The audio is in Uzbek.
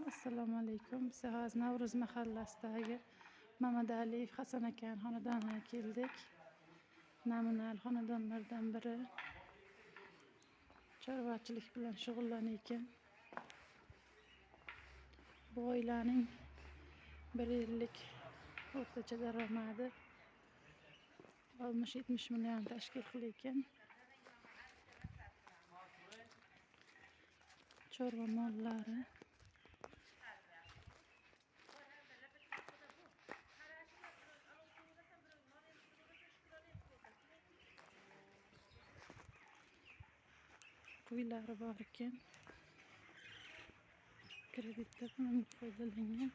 Assalomu alaykum. Biz hozir Navruz mahallasidagi Mamadaliyev Hasan akaning xonadoniga keldik. Namunali xonadonlardan biri. Chorvachilik bilan shug'ullanayotgan. Bu oilaning bir yillik o'rtacha daromadi 60-70 million tashkil qilayotgan. Chorva mollari. Uylari bor ekan. Kreditlardan foydalangan.